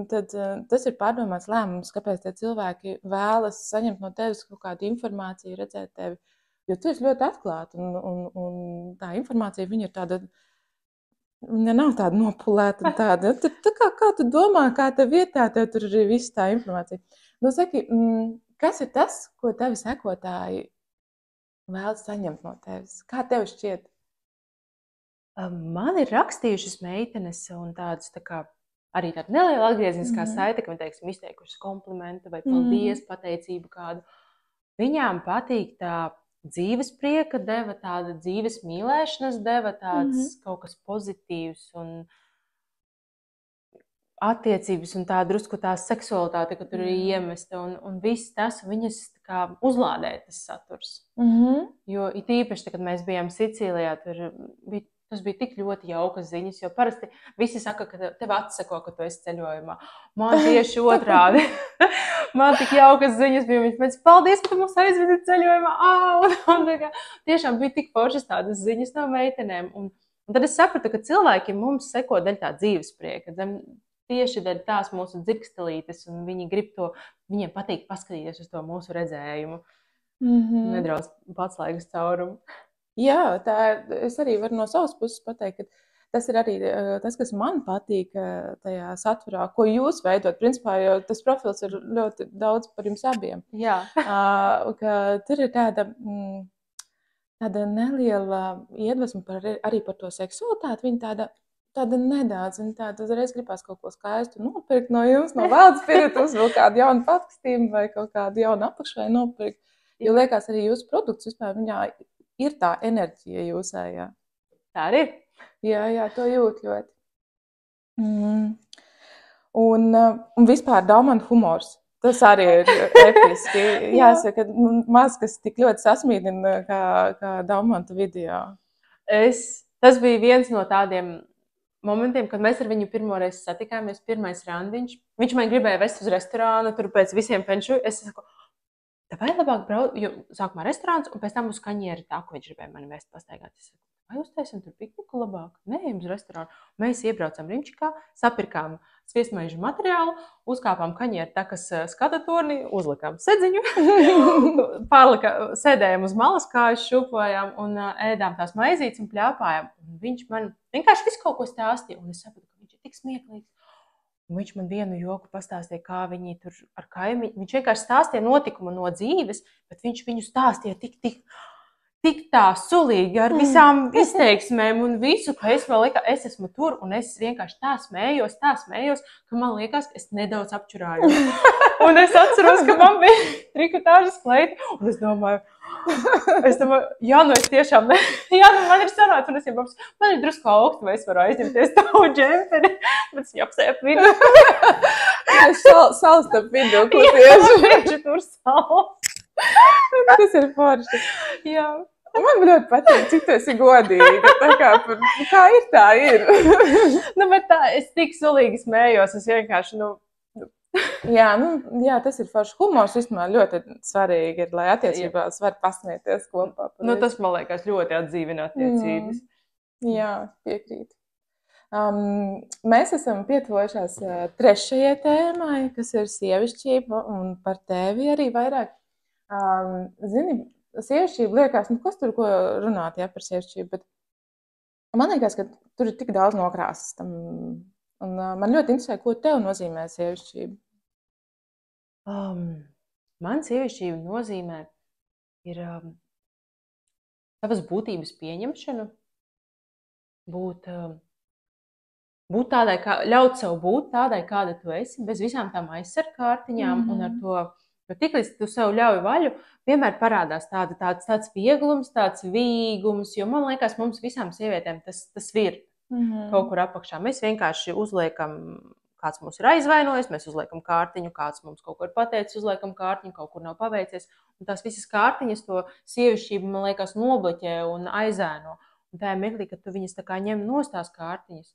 tad tas ir pārdomāts lēmums, kāpēc tie cilvēki vēlas saņemt no tevis kaut kādu informāciju, redzēt tevi. Jo tu esi ļoti atklāta un tā informācija, viņa ir tāda, viņa nav tāda nopulēta. Tāda. Kā tu domā, kā tev vietā, tev tur ir viss tā informācija. Nu, saki, kas ir tas, ko tevi sekotāji vēlas saņemt no tevis? Kā tev šķiet? Man ir rakstījušas meitenes un tādas tā kā arī tāda neliela atgriezniskā saite, ka viņi, teiksim, izteikušas komplimentu vai paldies, pateicību kādu. Viņām patīk tā dzīves prieka deva, tāda dzīves mīlēšanas deva, tāds kaut kas pozitīvs un attiecības un tā drusku tā seksualitāte, ka tur ir iemesta un viss tas, viņas tā kā uzlādē tas saturs. Jo it īpaši, kad mēs bijām Sicīlijā, tas bija tik ļoti jaukas ziņas, jo parasti visi saka, ka tev atsako, ka tu esi ceļojumā. Man tieši otrādi. Man tik jaukas ziņas bija, viņas mēs, paldies, ka tu mums aizvedi ceļojumā. Un tiešām bija tik foršas tādas ziņas no meitenēm. Un tad es sapratu, ka cilvēki mums seko daļ tā dzīvesprieka, tieši daļ tās mūsu dzirkstelītes, un viņi grib to, viņiem patīk paskatīties uz to mūsu redzējumu. Nedaudz patslēgas caurumu. Jā, es arī varu no savas puses pateikt, ka tas ir arī tas, kas man patīk tajā saturā, ko jūs veidot. Principā, jo tas profils ir ļoti daudz par jums abiem. Jā. Ka tur ir tāda neliela iedvesma arī par to seksualitāti. Viņa tāda nedaudz, viņa tāda uzreiz gribās kaut ko skaistu nopirkt no jums, no Wildspiritus, vēl kādu jaunu patkastījumu vai kaut kādu jaunu apakšai nopirkt. Jo liekas arī jūsu produkts vispār viņā ir tā enerģija jūsējā. Tā arī ir. Jā, to jūt ļoti. Un vispār Daumanta humors. Tas arī ir episki. Jāsaka, maz kas tik ļoti sasmīdina kā Daumanta video. Tas bija viens no tādiem momentiem, kad mēs ar viņu pirmoreiz satikāmies, pirmais randiņš. Viņš man gribēja vest uz restorānu, tur pēc visiem fenšu. Es saku, vai labāk braukt, jo sākumā restorāns, un pēc tam uz kaņieri tā, ko viņš gribēja mani vest pastaigāt. Es saku, vai uztaisim tur pikniku labāk? Nē, uz restorānu. Mēs iebraucam Rimčikā, sapirkām sviestmaižu materiālu, uzkāpām kaņieri takas skata torni, uzlikām sedziņu, sēdējām uz malas, kājas šupojām un ēdām tās maizītes un pļāpājām. Un viņš man vienkārši visu kaut ko stāstīja, un es sapratu, ka viņš ir tik smieklīgs. Un viņš man vienu joku pastāstīja, kā viņi tur ar kaimiņu. Viņš vienkārši stāstīja notikumu no dzīves, bet viņš viņu stāstīja tik tā sulīgi ar visām izteiksmēm un visu, ka es esmu tur un es vienkārši tā smējos, ka man liekas, ka es nedaudz apčurāju. Un es atceros, ka man bija trikotāžas kleita, un es domāju, es tiešām, man ir sanāca, un es jau man ir drusku augstu, vai es varu aizņemties tavu džemperi, bet es apsēju vidu. Sals tam vidu, ko tieši tur sals. Tas ir forši. Jā. Man ļoti patīk, cik tu esi godīga. Kā ir, tā ir. Bet tā, es tik sulīgi smējos, es vienkārši, Jā, tas ir forši. Humors vispār ļoti svarīgi ir, lai attiecībās var pasmieties kopā. Tas, man liekas, ļoti atdzīvina attiecības. Jā, piekrīt. Mēs esam pietuvojušās trešajai tēmai, kas ir sievišķība, un par tevi arī vairāk. Zini, sievišķība liekas, kas tur ko runāt, ja, par sievišķību, bet man liekas, ka tur ir tik daudz nokrāsas tam. Un man ļoti interesē, ko tev nozīmē sievišķība. Man sievišķība nozīmē ir savas būtības pieņemšanu, būt tādai, ļaut sev būt tādai, kāda tu esi, bez visām tām aizsargkārtiņām, un ar to, jo tiklīdz tu sev ļauj vaļu, vienmēr parādās tāds vieglums, tāds vīgums, jo man liekas, mums visām sievietēm tas ir kaut kur apakšā. Mēs vienkārši uzliekam, kāds mums ir aizvainojis, mēs uzliekam kārtiņu, kāds mums kaut ko ir pateicis, uzliekam kārtiņu, kaut kur nav paveicies, un tās visas kārtiņas to sievišķību, man liekas, nobloķē un aizēno. Un tajā mirklī, kad tu viņas tā kā ņem nost tās kārtiņas,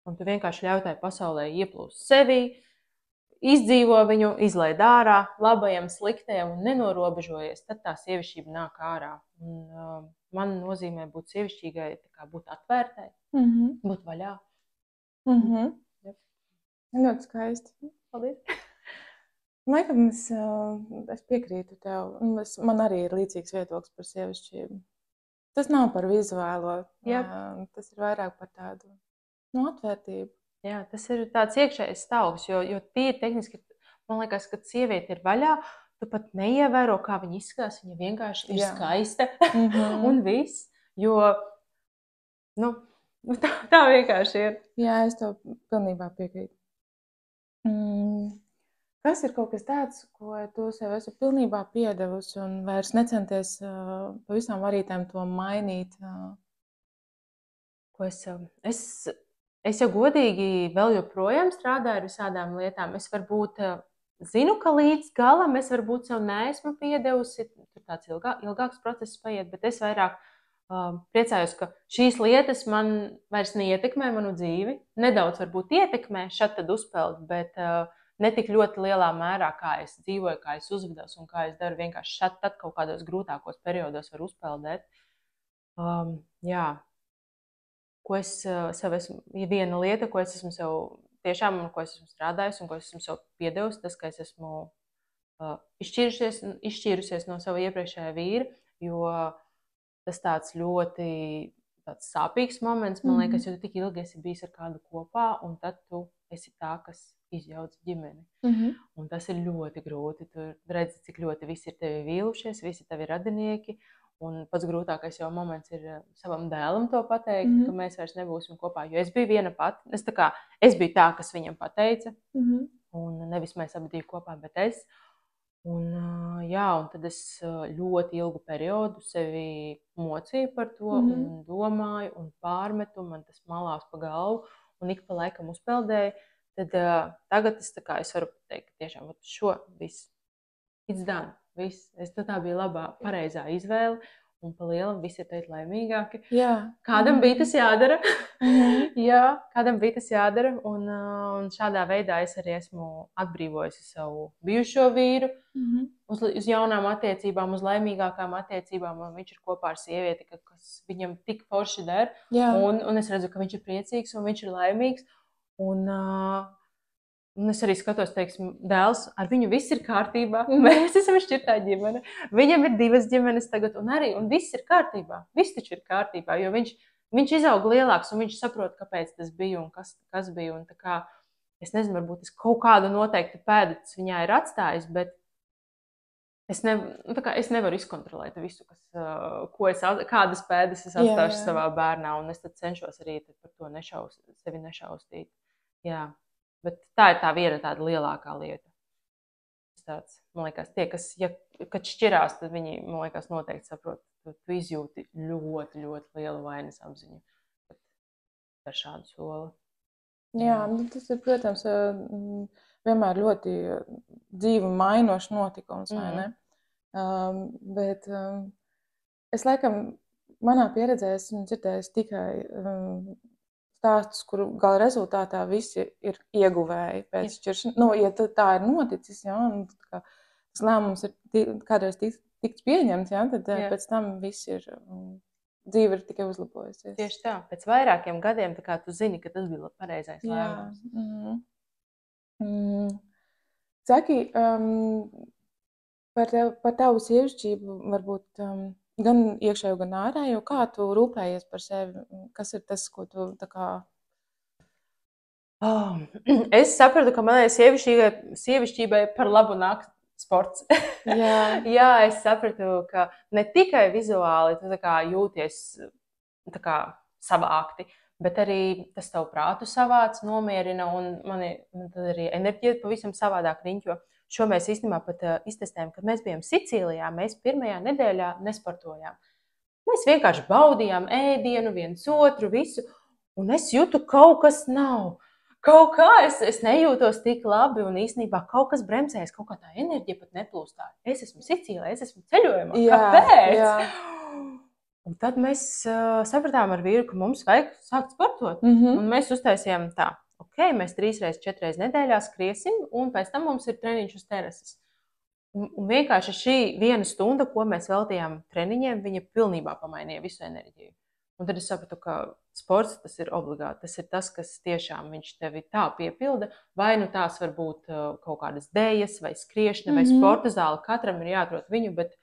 un tu vienkārši ļauj tai pasaulē ieplūst sevi, izdzīvo viņu, izlaid ārā, labajam, sliktajam un nenorobežojies, tad tā sievišķība nāk ārā. Un, man nozīmē būt sievišķīgai, tā kā būt atvērtai, būt vaļā. Ļoti skaisti. Paldies. Laikam es piekrītu tev. Man arī ir līdzīgs viedoklis par sievišķību. Tas nav par vizuālo, tas ir vairāk par tādu atvērtību. Jā, tas ir tāds iekšējs stāvs, jo tīri tehniski, man liekas, kad sieviete ir vaļā, tu pat neievēro, kā viņa izskatās, viņa vienkārši ir skaista un viss, jo tā vienkārši ir. Jā, es tev pilnībā piekrītu. Kas ir kaut kas tāds, ko tu sev esi pilnībā piedevusi un vairs necenties pavisam varītēm to mainīt? Ko es jau godīgi vēl joprojām strādāju ar visādām lietām. Es varbūt zinu, ka līdz galam es varbūt sev neesmu piedevusi. Tur tāds ilgāks process paiet, bet es vairāk priecājos, ka šīs lietas man vairs neietekmē manu dzīvi. Nedaudz varbūt ietekmē, šad tad uzpeld, bet ne tik ļoti lielā mērā, kā es dzīvoju, kā es uzvedos un kā es daru. Vienkārši šad tad kaut kādos grūtākos periodos var uzpeldēt. Jā. Ko es sev esmu, ja viena lieta, ko es esmu sev tiešām, ko es esmu strādājusi un ko es esmu sev piedevusi, tas, ka es esmu izšķīrusies no sava iepriekšējā vīra, jo tas tāds ļoti sāpīgs moments, man liekas, jo tu tik ilgi esi bijis ar kādu kopā, un tad tu esi tā, kas izjauc ģimeni. Un tas ir ļoti grūti. Tu redzi, cik ļoti visi ir tevi vīlušies, visi tavi radinieki. Un pats grūtākais jau moments ir savam dēlam to pateikt, ka mēs vairs nebūsim kopā. Jo es biju viena pati. Es biju tā, kas viņam pateica. Un nevis mēs abi divi kopā, bet es. Un tad es ļoti ilgu periodu sevi mocīju par to un domāju un pārmetu. Man tas malās pa galvu un ik pa laikam uzpeldēju. Tad tagad es varu teikt, ka tiešām šo viss, it's done. Viss. Tā bija labā, pareizā izvēle, un pa lielam visi ir teikt laimīgāki. Jā. Kādam bija tas jādara. Jā, kādam bija tas jādara, un šādā veidā es arī esmu atbrīvojusi savu bijušo vīru uz jaunām attiecībām, uz laimīgākām attiecībām, un viņš ir kopā ar sievieti, kas viņam tik forši der, un es redzu, ka viņš ir priecīgs un viņš ir laimīgs. Un es arī skatos, teiksim, dēls, ar viņu viss ir kārtībā. Mēs esam šķirtā ģimene. Viņam ir 2 ģimenes tagad, un viss ir kārtībā. Viss taču ir kārtībā, jo viņš izauga lielāks, un viņš saprot, kāpēc tas bija un kas bija. Un es nezinu, varbūt es kaut kādu noteiktu pēdu viņā ir atstājis, bet es nevaru izkontrolēt visu, kādas pēdas es atstāšu savā bērnā, un es tad cenšos arī par to sevi nešaustīt. Jā, bet tā ir viena tāda lielākā lieta. Man liekas, tie, kas, kad šķirās, tad viņi, man liekas, noteikti saprot, ka tu izjūti ļoti, ļoti lielu vainas apziņu par šādu soli. Jā, tas ir, protams, vienmēr ļoti dzīvi mainošs notikums, vai ne? Bet es laikam, manā pieredzē esmu dzirdējis tikai stāstus, kuru gala rezultātā visi ir ieguvēji pēc šķiršanas. Ja tā ir noticis, un tas lēmums ir kādreiz tiks pieņemts, tad pēc tam visi ir dzīve ir tikai uzlabojusies. Tieši tā, pēc vairākiem gadiem, tā kā tu zini, ka tas bija pareizais lēmums. Saki, par tavu sievišķību, varbūt gan iekšējo, gan ārējo, kā tu rūpējies par sevi? Kas ir tas, ko tu tā kā... Es sapratu, ka manai sievišķībai par labu nāk sports. Jā, es sapratu, ka ne tikai vizuāli tu tā kā jūties tā kā savākti, bet arī tas tavu prātu savāc, nomierina, un man tad arī enerģija pavisam savādāk riņķo. Šo mēs īstenībā pat iztestējām, kad mēs bijām Sicīlijā, mēs pirmajā nedēļā nesportojām. Mēs vienkārši baudījām ēdienu, viens otru, visu, un es jūtu, kaut kas nav. Kaut kā es nejūtos tik labi, un īstenībā kaut kas bremzējas, kaut kā tā enerģija pat neplūstā. Es esmu Sicīlijā, es esmu ceļojumā. Kāpēc? Jā. Un tad mēs sapratām ar vīru, ka mums vajag sākt sportot. Un mēs uztaisījām tā, mēs 3-4 reizes nedēļā skriesim, un pēc tam mums ir treniņš uz terases. Un vienkārši šī viena stunda, ko mēs veltījām treniņiem, viņa pilnībā pamainīja visu enerģiju. Un tad es sapratu, ka sports tas ir obligāti. Tas ir tas, kas tiešām viņš tevi tā piepilda. Vai nu tās var būt kaut kādas dejas, vai skriešana, vai sporta zāle. Katram ir jāatrod viņu, bet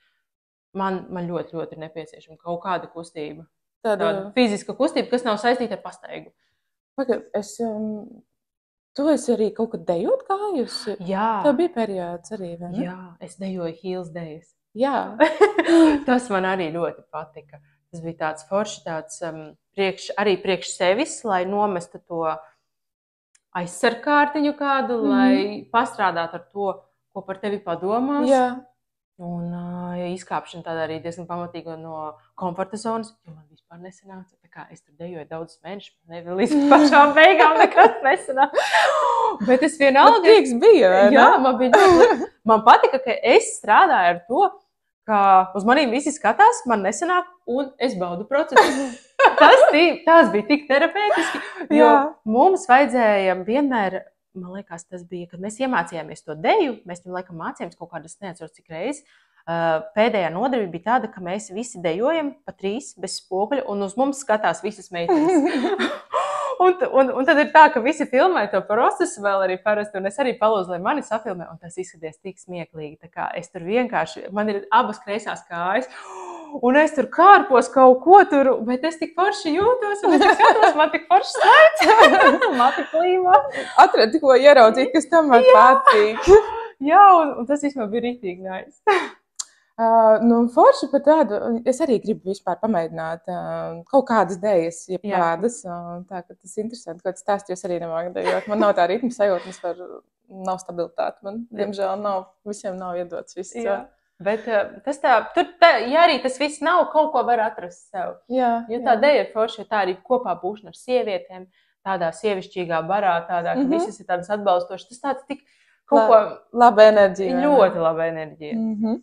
man ļoti, ļoti ir nepieciešama kaut kāda kustība. Tāda fiziska kustība, kas nav saistīta ar pastaigu. Tu esi arī kaut kad dejot gājusi? Jā. Tev bija periods arī, vai ne? Jā, es dejoju heels dejas. Jā. Tas man arī ļoti patika. Tas bija tāds forši, tāds arī priekš sevis, lai nomestu to aizsargkārtiņu kādu, lai pastrādātu ar to, ko par tevi padomās. Jā. Un izkāpšana tāda arī diezgan pamatīga no komforta zonas, jo man vispār nesanāca. Tā kā es tur dejoju daudzus mēnešus, nevis līdz pašām beigām nekas nesanāca. Bet es vienalga... Bet prieks bija, vai ne? Jā, man bija ļoti... Man patika, ka es strādāju ar to, ka uz maniem visi skatās, man nesanāk, un es baudu procesu. Tas bija tik terapeitiski, jo mums vajadzēja vienmēr, man liekas, tas bija, kad mēs iemācījāmies to deju, mēs viņu laikam mācījāmies kaut kādas neatceros cik reizes. Pēdējā nodarbība bija tāda, ka mēs visi dejojam pa 3 bez spoguļa, un uz mums skatās visas meitenes. Un tad ir tā, ka visi filmē to procesu vēl arī parasti, un es arī palūdzu, lai mani safilmē, un tas izskaties tik smieklīgi. Tā kā es tur vienkārši, man ir abas kreisās kājas, un es tur kārpos kaut ko tur, bet es tik forši jūtos, un es skatos, man tik forši slēdz, man tik klīmā. Atradi, ko ieraudzīt, kas tam man patīk. Jā, un tas vispār bija rītīgi nice. Forši par tādu, es arī gribu vispār pamēģināt kaut kādas dejas, jebkādas. Tā, ka tas ir interesanti, ko tas stāsts jūs arī nemākat dejot. Man nav tā ritma sajūta, nav stabilitāte. Man, diemžēl, visiem nav iedots viss. Jā. Bet tas tā, ja arī tas viss nav, kaut ko var atrast sev. Jā, jo tā deja ir forši, jo tā arī kopā būšana ar sievietēm, tādā sievišķīgā barā, tādā, ka visas ir tādas atbalstošas. Tas tāds tik kaut ko... Laba enerģija. Ļoti laba enerģija.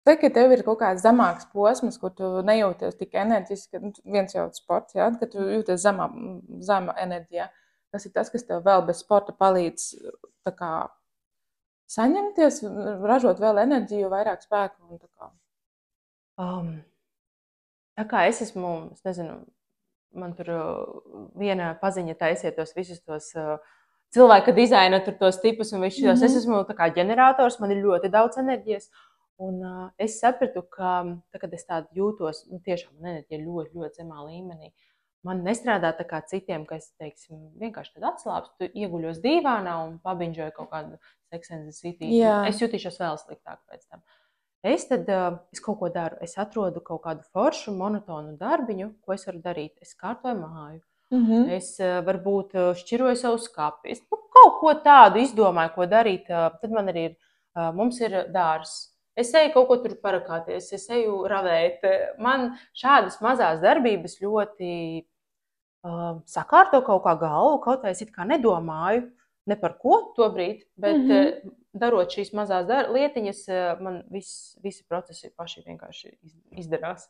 Vai, ka tev ir kaut kāds zemāks posms, kur tu nejūties tik enerģiski, viens jau sports, jā, ka tu jūties zema enerģijā. Tas ir tas, kas tev vēl bez sporta palīdz tā kā saņemties, ražot vēl enerģiju, vairāk spēku un tā kā. Tā kā es esmu, es nezinu, man tur viena paziņa taisiet tos visus tos cilvēka dizaina tur tos tipus un visus šos. Es esmu tā kā ģenerators, man ir ļoti daudz enerģijas. Un es sapratu, ka, kad es tādu jūtos, tiešām man enerģija ļoti, ļoti zemā līmenī. Man nestrādā tā kā citiem, ka es, teiksim, vienkārši tad atslāpstu, tu ieguļos dīvānā un pabinžoju kaut kādu Sex and the City. Jā. Es jutīšos vēl sliktāk pēc tam. Es kaut ko daru, es atrodu kaut kādu foršu, monotonu darbiņu, ko es varu darīt. Es kārtoju māju. Es varbūt šķiroju savu skapi. Es kaut ko tādu izdomāju, ko darīt. Tad man arī ir, mums ir dārs. Es eju kaut ko tur parakāties, es eju ravēt. Man šādas mazās darbības ļoti sakārto kaut kā galvu, kaut vai es it kā nedomāju ne par ko tobrīd, bet darot šīs mazās lietiņas, man visi procesi paši vienkārši izdarās.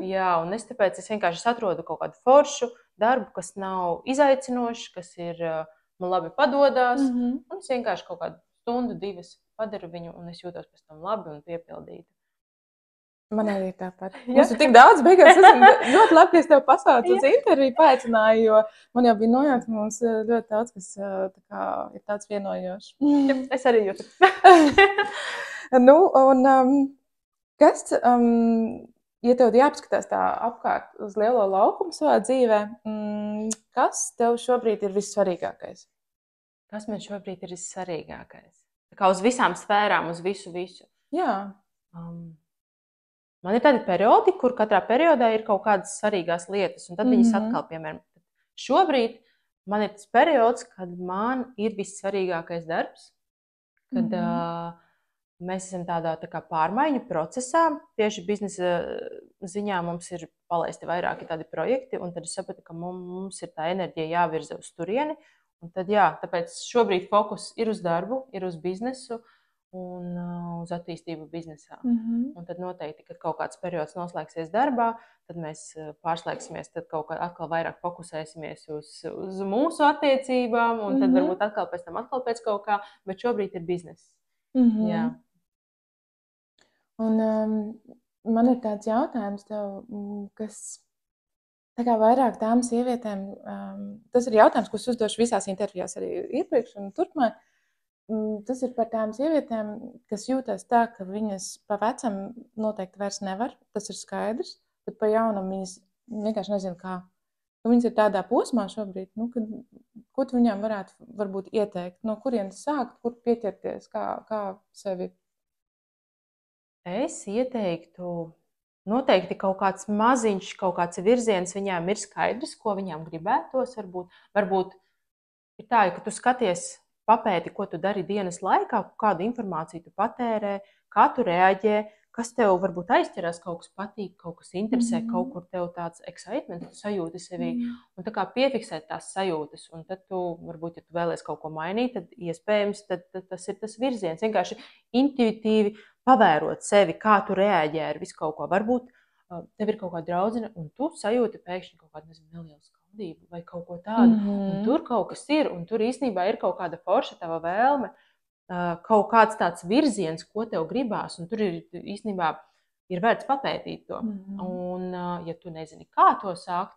Jā, un es tāpēc vienkārši atrodu kaut kādu foršu darbu, kas nav izaicinošs, kas ir, man labi padodās, un es vienkārši kaut kādu stundu, 2 padaru viņu, un es jūtos pēc tam labi un piepildīta. Man arī tāpat. Mums ir tik daudz, beigās esam ļoti labi, ka es tev pasaucu uz interviju paaicināju, jo man jau bija nojauts, ka mums ļoti daudz, kas tā kā, ir tāds vienojošs. Es arī jūtu. Nu, un kas, ja tev jāapskatās tā apkārt uz lielo laukumu savā dzīvē, kas tev šobrīd ir vissvarīgākais? Kas man šobrīd ir vissvarīgākais? Tā kā uz visām sfērām, uz visu. Jā. Man ir tādi periodi, kur katrā periodā ir kaut kādas svarīgās lietas, un tad viņas atkal, piemēram, šobrīd man ir tas periods, kad man ir vissvarīgākais darbs, kad mēs esam tādā tā kā pārmaiņu procesā. Tieši biznesa ziņā mums ir palaisti vairāki tādi projekti, un tad es sapratu, ka mums ir tā enerģija jāvirza uz turieni. Un tad, tāpēc šobrīd fokus ir uz darbu, ir uz biznesu un uz attīstību biznesā. Un tad noteikti, kad kaut kāds periods noslēgsies darbā, tad mēs pārslēgsimies, tad kaut kā atkal vairāk fokusēsimies uz mūsu attiecībām, un tad varbūt atkal pēc tam pēc kaut kā, bet šobrīd ir bizness. Jā. Un man ir tāds jautājums tev, kas tā kā vairāk tām sievietēm, tas ir jautājums, ko es uzdošu visās intervijās arī iepriekš un turpmāk. Tas ir par tām sievietēm, kas jūtas tā, ka viņas pa vecam noteikti vairs nevar, tas ir skaidrs, bet pa jaunam viņas vienkārši nezina kā. Ka viņas ir tādā posmā šobrīd, ko tu viņām varētu varbūt ieteikt, no kurienes sākt, kur pieķerties, kā sevi? Es ieteiktu noteikti kaut kāds maziņš, kaut kāds virziens viņām ir skaidrs, ko viņām gribētos. Varbūt ir tā, ka tu skaties, papēti, ko tu dari dienas laikā, kādu informāciju tu patērē, kā tu reaģē, kas tev varbūt aizķerās, kaut kas patīk, kaut kas interesē, kaut kur tev tāds excitement, tu sajūti sevī, un tā kā piefiksēt tās sajūtas, un tad tu, varbūt, ja tu vēlies kaut ko mainīt, tad iespējams, tad tas ir tas virziens, vienkārši intuitīvi pavērot sevi, kā tu reaģē ar visu kaut ko. Varbūt tev ir kaut kāda draudzene, un tu sajūti pēkšņi kaut kādu, nelielu skaudību vai kaut ko tādu, un tur kaut kas ir, un tur īstenībā ir kaut kāda forša tava vēlme, kaut kāds tāds virziens, ko tev gribās, un tur ir īstenībā ir vērts papētīt to. Un, ja tu nezini, kā to sākt,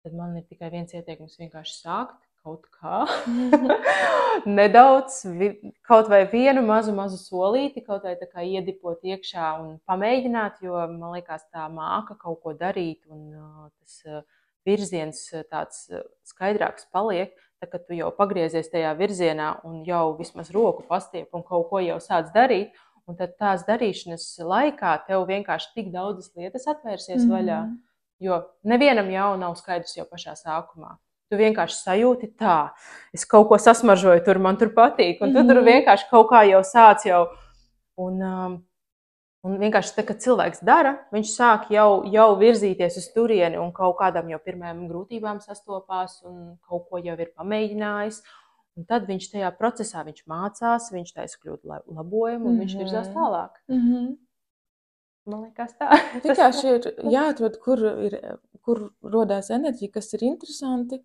tad man ir tikai viens ieteikums vienkārši sākt kaut kā. Nedaudz, kaut vai vienu mazu solīti, kaut vai tā kā iedipot iekšā un pamēģināt, jo man liekas tā māka kaut ko darīt, un tas virziens tāds skaidrāks paliek, tā, kad tu jau pagriezies tajā virzienā un jau vismaz roku pastiep un kaut ko jau sāc darīt, un tad tās darīšanas laikā tev vienkārši tik daudzas lietas atvērsies vaļā, jo nevienam jau nav skaidrs jau pašā sākumā. Tu vienkārši sajūti tā, es kaut ko sasmaržoju, tur man tur patīk, un tu tur vienkārši kaut kā jau sāc jau, un vienkārši tā, kad cilvēks dara, viņš sāk jau virzīties uz turieni un kaut kādām jau pirmajām grūtībām sastopās un kaut ko jau ir pamēģinājis. Un tad viņš tajā procesā mācās, viņš taisa kļūt labojumu un viņš virzās tālāk. Man liekas tā. Vienkārši ir jāatrod, kur rodās enerģija, kas ir interesanti,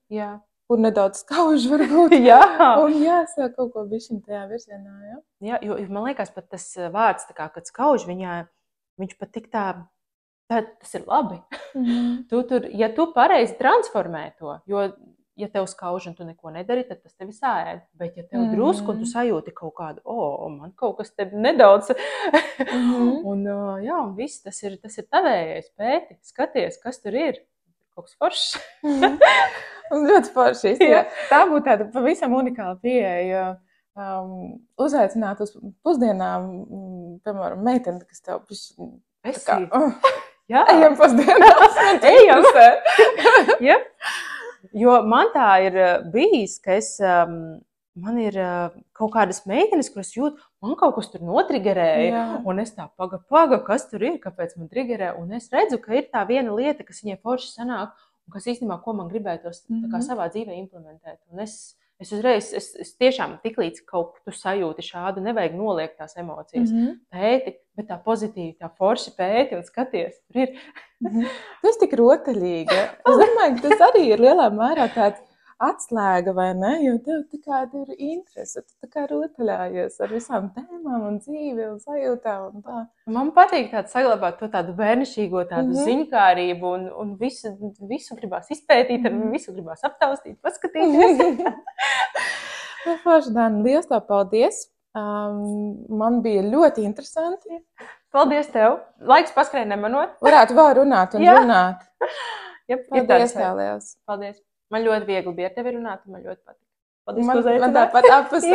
kur nedaudz skauž varbūt. Un jāsāk kaut ko bišķiņ tajā virzienā. Jā, jo man liekas pat tas vārds, tā kā, kad skauž viņš pat tik tā, tas ir labi. Ja tu pareizi transformē to, jo ja tev skauž un tu neko nedari, tad tas tevi sāēd. Bet ja tev drusku un tu sajūti kaut kādu, man kaut kas te nedaudz. Un viss, tas ir tavējais, pēti, skaties, kas tur ir. Kaut kas foršs. Ļoti forši. Tā būtu tāda pavisam unikāla pieeja. Uzaicināt uz pusdienām, piemēram, meiteni, kas tev ejam pusdienās. Ejam. Jo man tā ir bijis, ka man ir kaut kādas meitenes, kuras jūt, man kaut kas tur notrigerēja, un es tā paga, kas tur ir, kāpēc man trigerē, un es redzu, ka ir tā viena lieta, kas viņai forši sanāk, un kas īstenībā, ko man gribētos tā kā savā dzīvē implementēt. Un es uzreiz, es tiešām tiklīdz kaut tu sajūti šādu, nevajag noliekt tās emocijas. Pēti, bet tā pozitīvi, tā forši pēti un skaties, tur ir. Tu esi tik rotaļīga. Es domāju, ka tas arī ir lielā mērā tāds atslēga, vai ne? Jo tev tā kā ir interese, tu tā kā rotaļājies ar visām tēmām un dzīvi un sajūtām un tā. Man patīk saglabāt to tādu bērnišķīgo tādu ziņkārību un visu gribās izpētīt, visu gribās aptaustīt, paskatīties. Forši, Dana, liels tev paldies! Man bija ļoti interesanti. Paldies tev! Laiks paskrēja nemanot. Varētu vēl runāt un runāt. Paldies tev liels! Paldies! Man ļoti viegli bija ar tevi runāt, man ļoti patīk. Paldies, man tāpat apusē.